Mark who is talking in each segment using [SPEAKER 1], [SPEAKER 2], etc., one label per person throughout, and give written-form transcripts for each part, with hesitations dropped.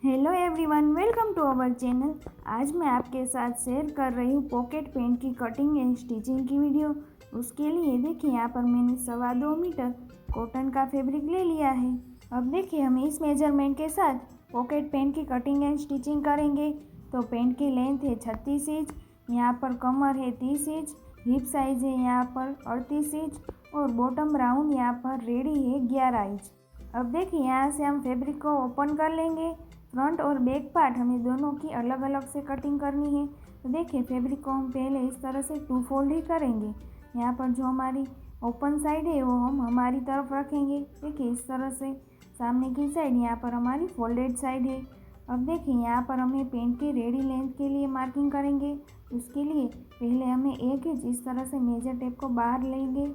[SPEAKER 1] Hello everyone, welcome to our channel. आज मैं आपके साथ शेयर कर रही हूँ पॉकेट पेंट की कटिंग एंड स्टिचिंग की वीडियो। उसके लिए देखिए यहाँ पर मैंने 2.25 मीटर कॉटन का फैब्रिक ले लिया है। अब देखिए हम इस मेजरमेंट के साथ पॉकेट पेंट की कटिंग एंड स्टिचिंग करेंगे। तो पेंट की लेंथ है 36 इंच, यहाँ पर कमर है 30 इंच, हिप साइज है यहाँ पर 38 इंच और बॉटम राउंड यहाँ पर रेडी है 11 इंच। अब देखिए यहाँ से हम फैब्रिक को ओपन कर लेंगे। फ्रंट और बैक पार्ट हमें दोनों की अलग अलग से कटिंग करनी है। तो देखिए फैब्रिक को हम पहले इस तरह से 2 फोल्ड ही करेंगे। यहाँ पर जो हमारी ओपन साइड है वो हम हमारी तरफ रखेंगे। देखिए इस तरह से सामने की साइड यहाँ पर हमारी फोल्डेड साइड है। अब देखिए यहाँ पर हमें पेंट के रेडी लेंथ के लिए मार्किंग करेंगे। उसके लिए पहले हमें 1 इंच इस तरह से मेजर टेप को बाहर लेंगे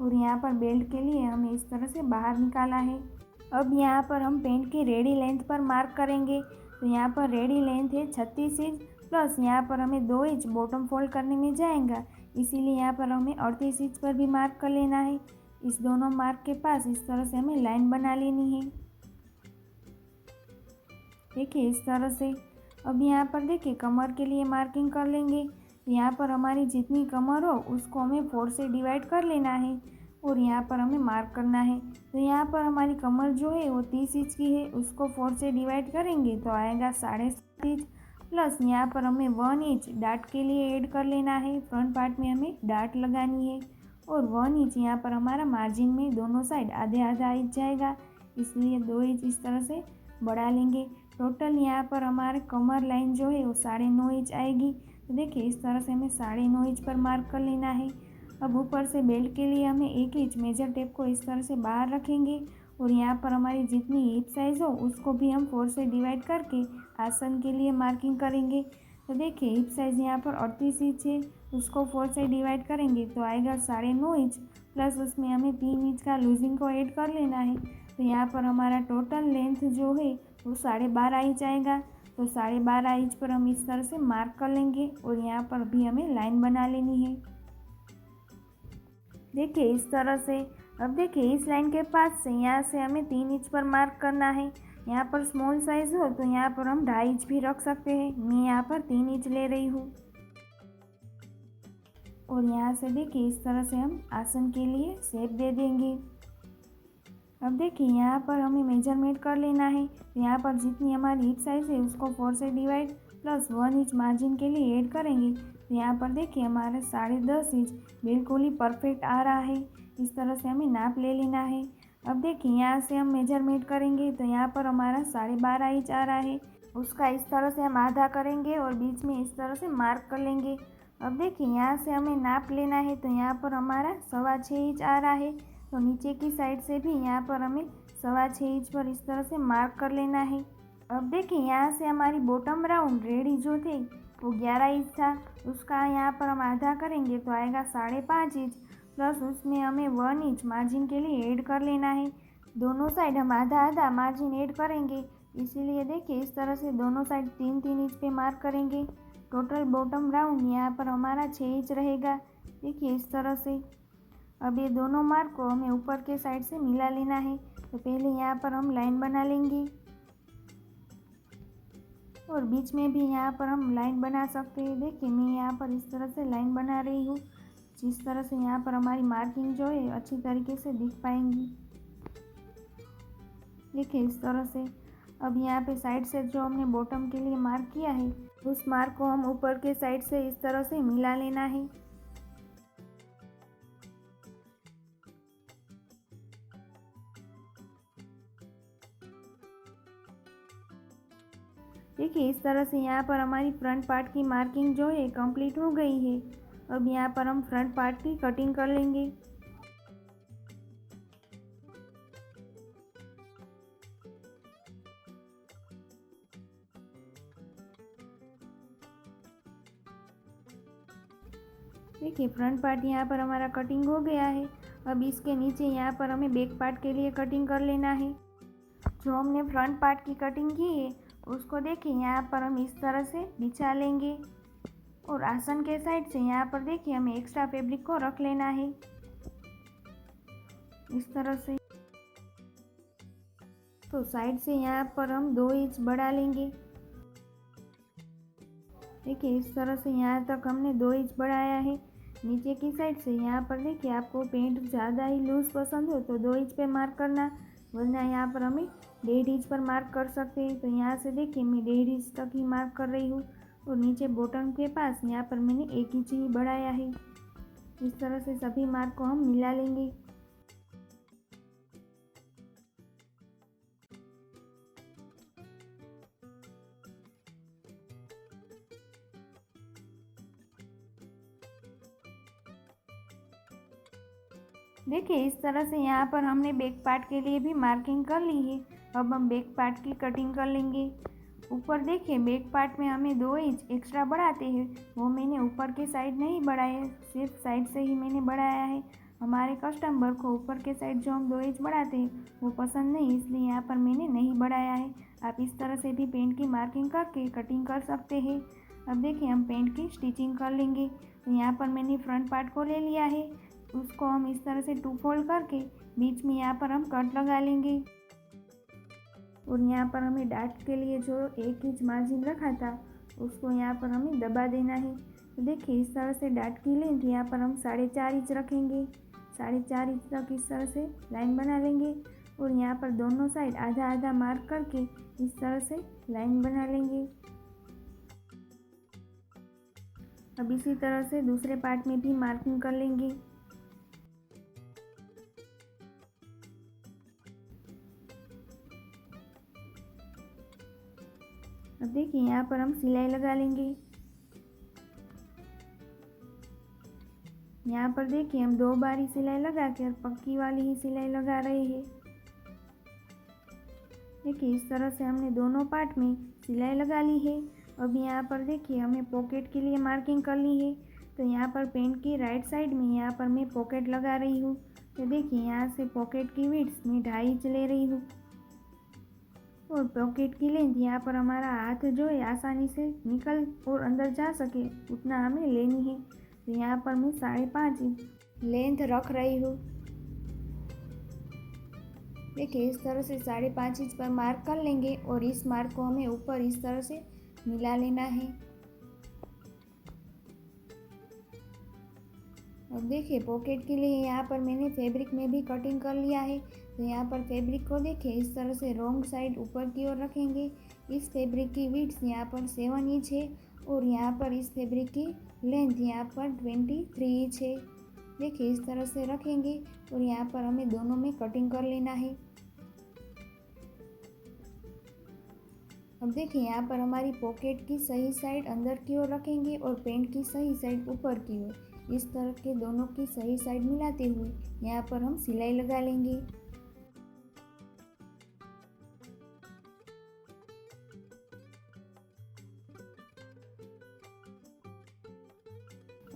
[SPEAKER 1] और यहाँ पर बेल्ट के लिए हमें इस तरह से बाहर निकाला है। अब यहाँ पर हम पेंट की रेडी लेंथ पर मार्क करेंगे। तो यहाँ पर रेडी लेंथ है 36 इंच प्लस यहाँ पर हमें 2 इंच बॉटम फोल्ड करने में जाएगा, इसीलिए यहाँ पर हमें 38 इंच पर भी मार्क कर लेना है। इस दोनों मार्क के पास इस तरह से हमें लाइन बना लेनी है। देखिए इस तरह से। अब यहाँ पर देखिए कमर के लिए मार्किंग कर लेंगे। यहाँ पर हमारी जितनी कमर हो उसको हमें 4 से डिवाइड कर लेना है और यहाँ पर हमें मार्क करना है। तो यहाँ पर हमारी कमर जो है वो 30 इंच की है, उसको 4 से डिवाइड करेंगे तो आएगा 7.5 इंच प्लस यहाँ पर हमें 1 इंच डार्ट के लिए ऐड कर लेना है। फ्रंट पार्ट में हमें डार्ट लगानी है और 1 इंच यहाँ पर हमारा मार्जिन में दोनों साइड आधे आधा इंच जाएगा, इसलिए 2 इंच इस तरह से बढ़ा लेंगे। टोटल यहाँ पर हमारे कमर लाइन जो है वो 9.5 इंच आएगी। तो देखिए इस तरह से हमें 9.5 इंच पर मार्क कर लेना है। अब ऊपर से बेल्ट के लिए हमें 1 इंच मेजर टेप को इस तरह से बाहर रखेंगे और यहाँ पर हमारी जितनी हिप साइज़ हो उसको भी हम 4 से डिवाइड करके आसन के लिए मार्किंग करेंगे। तो देखिए हिप साइज़ यहाँ पर 38 इंच है, उसको 4 से डिवाइड करेंगे तो आएगा 9.5 इंच प्लस उसमें हमें 3 इंच का लूजिंग को ऐड कर लेना है। तो यहाँ पर हमारा टोटल लेंथ जो है वो 12.5 इंच आएगा। तो 12.5 इंच पर हम इस तरह से मार्क कर लेंगे और यहाँ पर भी हमें लाइन बना लेनी है। देखिए इस तरह से। अब देखिए इस लाइन के पास से यहाँ से हमें 3 इंच पर मार्क करना है। यहाँ पर स्मॉल साइज़ हो तो यहाँ पर हम 2.5 इंच भी रख सकते हैं, मैं यहाँ पर 3 इंच ले रही हूँ। और यहाँ से देखिए इस तरह से हम आसन के लिए शेप दे देंगे। अब देखिए यहाँ पर हमें मेजरमेंट कर लेना है। यहाँ पर जितनी हमारी हिप साइज़ है उसको 4 से डिवाइड प्लस 1 इंच मार्जिन के लिए ऐड करेंगे। तो यहाँ पर देखिए हमारा 10.5 इंच बिल्कुल ही परफेक्ट आ रहा है। इस तरह से हमें नाप ले लेना है। अब देखिए यहाँ से हम मेजरमेंट करेंगे तो यहाँ पर हमारा 12.5 इंच आ रहा है, उसका इस तरह से हम आधा करेंगे और बीच में इस तरह से मार्क कर लेंगे। अब देखिए यहाँ से हमें नाप लेना है तो यहाँ पर हमारा 6.25 इंच आ रहा है। तो नीचे की साइड से भी यहाँ पर हमें 6.25 इंच पर इस तरह से मार्क कर लेना है। अब देखिए यहाँ से हमारी बॉटम राउंड रेडी जो थे वो 11 इंच था, उसका यहाँ पर हम आधा करेंगे तो आएगा 5.5 इंच प्लस उसमें हमें 1 इंच मार्जिन के लिए ऐड कर लेना है। दोनों साइड हम आधा आधा मार्जिन ऐड करेंगे, इसीलिए देखिए इस तरह से दोनों साइड 3-3 इंच पे मार्क करेंगे। टोटल बॉटम राउंड यहाँ पर हमारा 6 इंच रहेगा। देखिए इस तरह से। अब ये दोनों मार्क को हमें ऊपर के साइड से मिला लेना है। तो पहले यहाँ पर हम लाइन बना लेंगे और बीच में भी यहाँ पर हम लाइन बना सकते हैं। देखिए मैं यहाँ पर इस तरह से लाइन बना रही हूँ, जिस तरह से यहाँ पर हमारी मार्किंग जो है अच्छी तरीके से दिख पाएंगी। देखिए इस तरह से। अब यहाँ पे साइड से जो हमने बॉटम के लिए मार्क किया है उस मार्क को हम ऊपर के साइड से इस तरह से मिला लेना है। देखिए इस तरह से यहाँ पर हमारी फ्रंट पार्ट की मार्किंग जो है कंप्लीट हो गई है। अब यहाँ पर हम फ्रंट पार्ट की कटिंग कर लेंगे। देखिए फ्रंट पार्ट यहाँ पर हमारा कटिंग हो गया है। अब इसके नीचे यहाँ पर हमें बैक पार्ट के लिए कटिंग कर लेना है। जो हमने फ्रंट पार्ट की कटिंग की है उसको देखिए यहाँ पर हम इस तरह से बिछा लेंगे और आसन के साइड से यहाँ पर देखिए हमें एक्स्ट्रा फैब्रिक को रख लेना है इस तरह से। तो साइड से यहाँ पर हम 2 इंच बढ़ा लेंगे। देखिए इस तरह से यहाँ तक हमने 2 इंच बढ़ाया है। नीचे की साइड से यहाँ पर देखिए आपको पेंट ज़्यादा ही लूज़ पसंद हो तो 2 इंच पे मार्क करना, वरना यहाँ पर हमें 1.5 इंच पर मार्क कर सकते हैं। तो यहाँ से देखिए मैं 1.5 इंच तक ही मार्क कर रही हूँ और नीचे बॉटम के पास यहाँ पर मैंने 1 इंच ही बढ़ाया है। इस तरह से सभी मार्क को हम मिला लेंगे। देखिए इस तरह से यहाँ पर हमने बैक पार्ट के लिए भी मार्किंग कर ली है। अब हम बैक पार्ट की कटिंग कर लेंगे। ऊपर देखिए बैक पार्ट में हमें 2 इंच एक्स्ट्रा बढ़ाते हैं, वो मैंने ऊपर के साइड नहीं बढ़ाया, सिर्फ साइड से ही मैंने बढ़ाया है। हमारे कस्टमर को ऊपर के साइड जो हम 2 इंच बढ़ाते हैं वो पसंद नहीं, इसलिए यहाँ पर मैंने नहीं बढ़ाया है। आप इस तरह से भी पेंट की मार्किंग करके कटिंग कर सकते हैं। अब देखिए हम पेंट की स्टिचिंग कर लेंगे। तो यहाँ पर मैंने फ्रंट पार्ट को ले लिया है, उसको हम इस तरह से 2 फोल्ड करके बीच में यहाँ पर हम कट लगा लेंगे। और यहाँ पर हमें डार्ट के लिए जो 1 इंच मार्जिन रखा था उसको यहाँ पर हमें दबा देना है। तो देखिए इस तरह से डार्ट की लेंथ यहाँ पर हम 4.5 इंच रखेंगे। 4.5 इंच तक इस तरह से लाइन बना लेंगे और यहाँ पर दोनों साइड आधा आधा मार्क करके इस तरह से लाइन बना लेंगे। अब इसी तरह से दूसरे पार्ट में भी मार्किंग कर लेंगे। अब देखिए यहाँ पर हम सिलाई लगा लेंगे। यहाँ पर देखिए हम 2 बार ही सिलाई लगा के और पक्की वाली ही सिलाई लगा रहे हैं। देखिए इस तरह से हमने दोनों पार्ट में सिलाई लगा ली है। अब यहाँ पर देखिए हमें पॉकेट के लिए मार्किंग कर ली है। तो यहाँ पर पेंट की राइट साइड में यहाँ पर मैं पॉकेट लगा रही हूँ। तो देखिए यहाँ से पॉकेट की विड्थ मैं 2.5 इंच ले रही हूँ और पॉकेट की लेंथ यहाँ पर हमारा हाथ जो है आसानी से निकल और अंदर जा सके उतना हमें लेनी है। तो यहाँ पर मैं 5.5 इंच लेंथ रख रही हूँ। देखिए इस तरह से 5.5 इंच पर मार्क कर लेंगे और इस मार्क को हमें ऊपर इस तरह से मिला लेना है। अब देखिए पॉकेट के लिए यहाँ पर मैंने फैब्रिक में भी कटिंग कर लिया है। तो यहाँ पर फैब्रिक को देखिए इस तरह से रॉन्ग साइड ऊपर की ओर रखेंगे। इस फैब्रिक की विड्थ यहाँ पर 7 इंच है और यहाँ पर इस फैब्रिक की लेंथ यहाँ पर 23 इंच है। देखिए इस तरह से रखेंगे और यहाँ पर हमें दोनों में कटिंग कर लेना है। अब देखिए यहाँ पर हमारी पॉकेट की सही साइड अंदर की ओर रखेंगे और पेंट की सही साइड ऊपर की ओर। इस तरह के दोनों की सही साइड मिलाते हुए यहाँ पर हम सिलाई लगा लेंगे।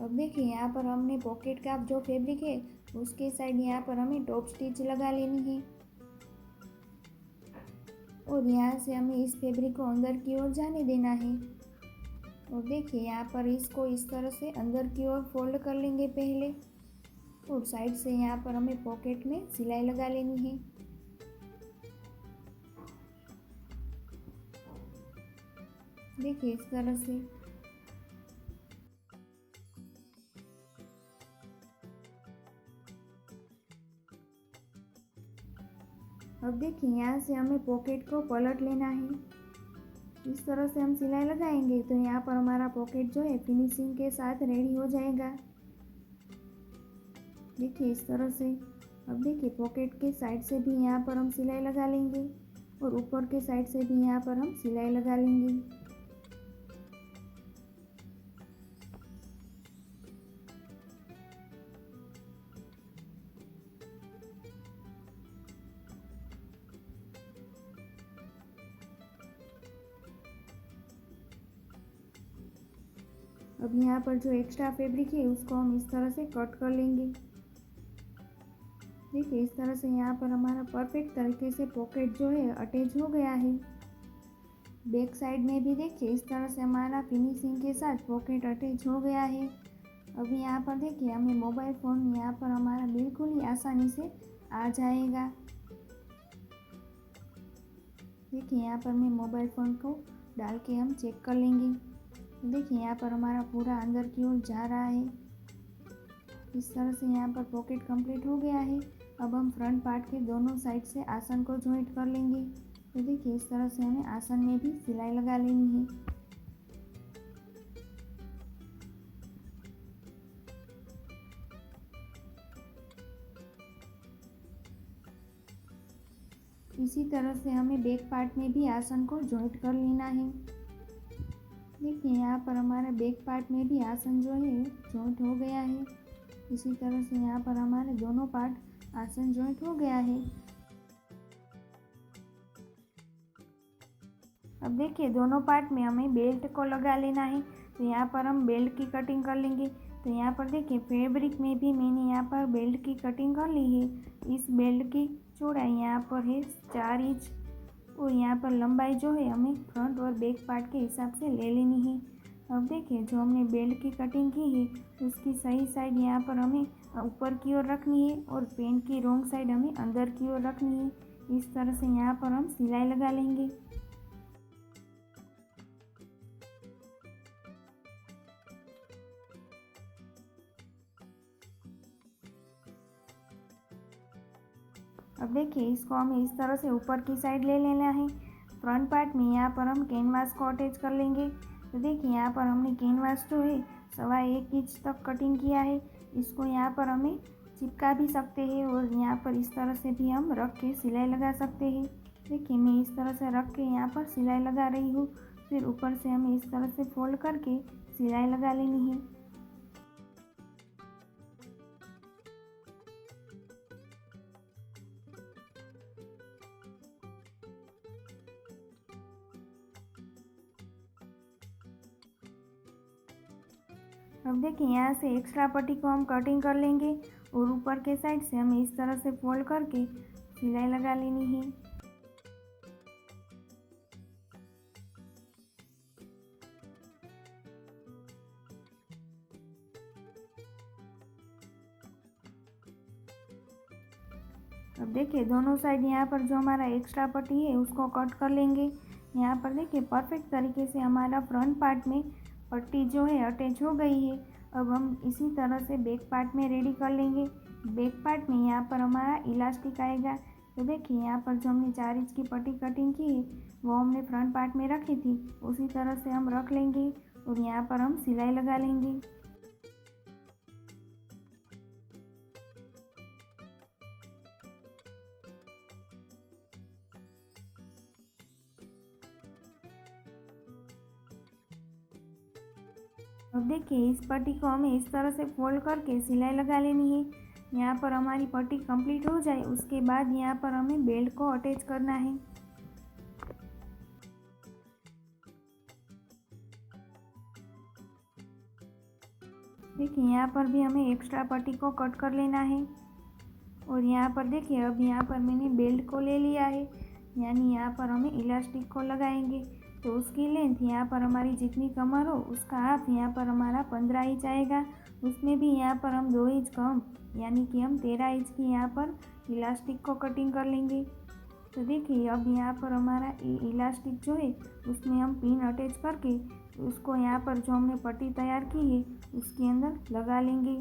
[SPEAKER 1] अब देखिए यहाँ पर हमने पॉकेट का जो फैब्रिक है उसके साइड यहाँ पर हमें टॉप स्टिच लगा लेनी है और यहाँ से हमें इस फैब्रिक को अंदर की ओर जाने देना है। और देखिए यहाँ पर इसको इस तरह से अंदर की ओर फोल्ड कर लेंगे पहले और साइड से यहाँ पर हमें पॉकेट में सिलाई लगा लेनी है। देखिए इस तरह से। अब देखिए यहाँ से हमें पॉकेट को पलट लेना है। इस तरह से हम सिलाई लगाएंगे तो यहाँ पर हमारा पॉकेट जो है फिनिशिंग के साथ रेडी हो जाएगा। देखिए इस तरह से। अब देखिए पॉकेट के साइड से भी यहाँ पर हम सिलाई लगा लेंगे और ऊपर के साइड से भी यहाँ पर हम सिलाई लगा लेंगे। अब यहाँ पर जो एक्स्ट्रा फैब्रिक है उसको हम इस तरह से कट कर लेंगे। देखिए इस तरह से यहाँ पर हमारा परफेक्ट तरीके से पॉकेट जो है अटैच हो गया है। बैक साइड में भी देखिए इस तरह से हमारा फिनिशिंग के साथ पॉकेट अटैच हो गया है। अभी यहाँ पर देखिए हमें मोबाइल फ़ोन यहाँ पर हमारा बिल्कुल ही आसानी से आ जाएगा। देखिए यहाँ पर मैं मोबाइल फ़ोन को डाल के हम चेक कर लेंगे। देखिए यहाँ पर हमारा पूरा अंदर की ओर जा रहा है। इस तरह से यहाँ पर पॉकेट कंप्लीट हो गया है। अब हम फ्रंट पार्ट के दोनों साइड से आसन को जॉइंट कर लेंगे। तो देखिए इस तरह से हमें आसन में भी सिलाई लगा लेनी है। इसी तरह से हमें बैक पार्ट में भी आसन को जॉइंट कर लेना है। देखिए यहाँ पर हमारे बैक पार्ट में भी आसन जो है जॉइंट हो गया है। इसी तरह से यहाँ पर हमारे दोनों पार्ट आसन जॉइंट हो गया है। अब देखिए दोनों पार्ट में हमें बेल्ट को लगा लेना है। तो यहाँ पर हम बेल्ट की कटिंग कर लेंगे। तो यहाँ पर देखिए फैब्रिक में भी मैंने यहाँ पर बेल्ट की कटिंग कर ली है। इस बेल्ट की चौड़ाई यहाँ पर है 4 इंच और यहाँ पर लंबाई जो है हमें फ्रंट और बैक पार्ट के हिसाब से ले लेनी है। अब देखिए जो हमने बेल्ट की कटिंग की है उसकी सही साइड यहाँ पर हमें ऊपर की ओर रखनी है और पेंट की रॉन्ग साइड हमें अंदर की ओर रखनी है। इस तरह से यहाँ पर हम सिलाई लगा लेंगे। अब देखिए इसको हमें इस तरह से ऊपर की साइड ले लेना है। फ्रंट पार्ट में यहाँ पर हम कैनवास को अटैच कर लेंगे। तो देखिए यहाँ पर हमने कैनवास जो है 1.25 इंच तक कटिंग किया है। इसको यहाँ पर हमें चिपका भी सकते हैं और यहाँ पर इस तरह से भी हम रख के सिलाई लगा सकते हैं। देखिए मैं इस तरह से रख के यहाँ पर सिलाई लगा रही हूँ। फिर ऊपर से हमें इस तरह से फोल्ड करके सिलाई लगा लेनी है। अब देखिए यहाँ से एक्स्ट्रा पट्टी को हम कटिंग कर लेंगे और ऊपर के साइड से हमें इस तरह से फोल्ड करके सिलाई लगा लेनी है। अब देखिए दोनों साइड यहाँ पर जो हमारा एक्स्ट्रा पट्टी है उसको कट कर लेंगे। यहाँ पर देखिए परफेक्ट तरीके से हमारा फ्रंट पार्ट में पट्टी जो है अटैच हो गई है। अब हम इसी तरह से बैक पार्ट में रेडी कर लेंगे। बैक पार्ट में यहाँ पर हमारा इलास्टिक आएगा। तो देखिए यहाँ पर जो हमने 4 इंच की पट्टी कटिंग की है वो हमने फ्रंट पार्ट में रखी थी, उसी तरह से हम रख लेंगे और यहाँ पर हम सिलाई लगा लेंगे। अब देखिए इस पट्टी को हमें इस तरह से फोल्ड करके सिलाई लगा लेनी है। यहाँ पर हमारी पट्टी कंप्लीट हो जाए उसके बाद यहाँ पर हमें बेल्ट को अटैच करना है। देखिए यहाँ पर भी हमें एक्स्ट्रा पट्टी को कट कर लेना है और यहाँ पर देखिए अब यहाँ पर मैंने बेल्ट को ले लिया है, यानी यहाँ पर हमें इलास्टिक को लगाएंगे। तो उसकी लेंथ यहाँ पर हमारी जितनी कमर हो उसका हाफ यहाँ पर हमारा 15 इंच आएगा। उसमें भी यहाँ पर हम 2 इंच कम यानी कि हम 13 इंच की यहाँ पर इलास्टिक को कटिंग कर लेंगे। तो देखिए अब यहाँ पर हमारा इलास्टिक जो है उसमें हम पिन अटैच करके उसको यहाँ पर जो हमने पट्टी तैयार की है उसके अंदर लगा लेंगे।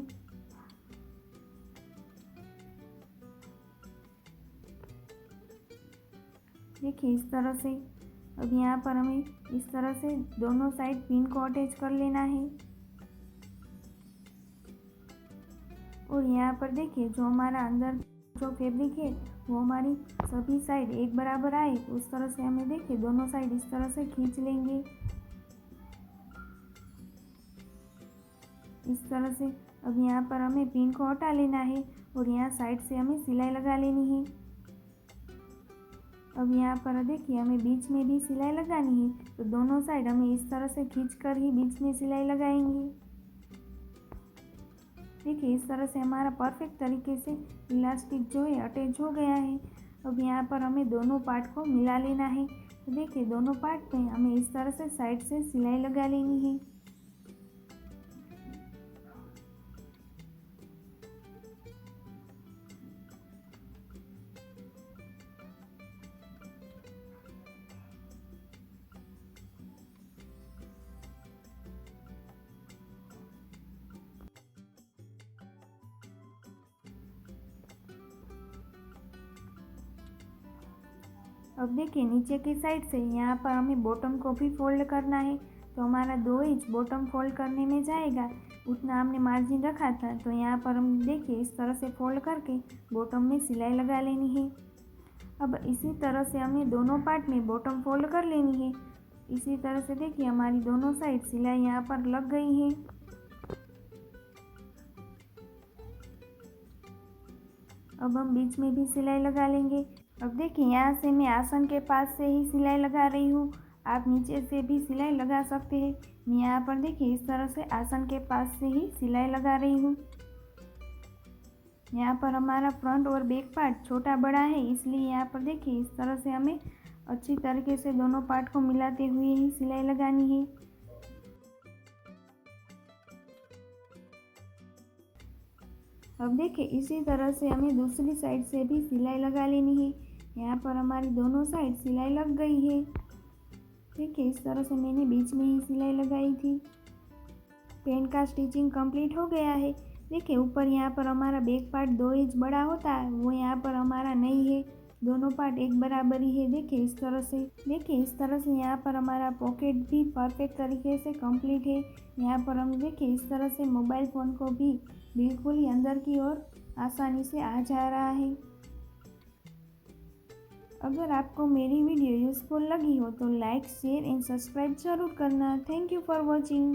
[SPEAKER 1] देखिए इस तरह से अब यहाँ पर हमें इस तरह से दोनों साइड पिन को अटैच कर लेना है और यहाँ पर देखिए जो हमारा अंदर जो फैब्रिक है वो हमारी सभी साइड एक बराबर आए उस तरह से हमें देखिए दोनों साइड इस तरह से खींच लेंगे। इस तरह से अब यहाँ पर हमें पिन को हटा लेना है और यहाँ साइड से हमें सिलाई लगा लेनी है। अब यहाँ पर देखिए हमें बीच में भी सिलाई लगानी है, तो दोनों साइड हमें इस तरह से खींचकर ही बीच में सिलाई लगाएंगे। देखिए इस तरह से हमारा परफेक्ट तरीके से इलास्टिक जो है अटैच हो गया है। अब यहाँ पर हमें दोनों पार्ट को मिला लेना है। तो देखिए दोनों पार्ट में हमें इस तरह से साइड से सिलाई लगा लेनी है। अब देखिए नीचे की साइड से यहाँ पर हमें बॉटम को भी फोल्ड करना है, तो हमारा 2 इंच बॉटम फोल्ड करने में जाएगा, उतना हमने मार्जिन रखा था। तो यहाँ पर हम देखिए इस तरह से फोल्ड करके बॉटम में सिलाई लगा लेनी है। अब इसी तरह से हमें दोनों पार्ट में बॉटम फोल्ड कर लेनी है। इसी तरह से देखिए हमारी दोनों साइड सिलाई यहाँ पर लग गई है। अब हम बीच में भी सिलाई लगा लेंगे। अब देखिए यहाँ से मैं आसन के पास से ही सिलाई लगा रही हूँ, आप नीचे से भी सिलाई लगा सकते हैं। मैं यहाँ पर देखिए इस तरह से आसन के पास से ही सिलाई लगा रही हूँ। यहाँ पर हमारा फ्रंट और बैक पार्ट छोटा बड़ा है, इसलिए यहाँ पर देखिए इस तरह से हमें अच्छी तरीके से दोनों पार्ट को मिलाते हुए ही सिलाई लगानी है। अब देखिए इसी तरह से हमें दूसरी साइड से भी सिलाई लगा लेनी है। यहाँ पर हमारी दोनों साइड सिलाई लग गई है। देखिए इस तरह से मैंने बीच में ही सिलाई लगाई थी। पैंट का स्टिचिंग कंप्लीट हो गया है। देखिए ऊपर यहाँ पर हमारा बैक पार्ट 2 इंच बड़ा होता है, वो यहाँ पर हमारा नहीं है, दोनों पार्ट एक बराबर ही है। देखिए इस तरह से यहाँ पर हमारा पॉकेट भी परफेक्ट तरीके से कंप्लीट है। यहाँ पर हम देखिए इस तरह से मोबाइल फ़ोन को भी बिल्कुल ही अंदर की ओर आसानी से आ जा रहा है। अगर आपको मेरी वीडियो यूज़फुल लगी हो तो लाइक, शेयर एंड सब्सक्राइब जरूर करना। Thank you for watching.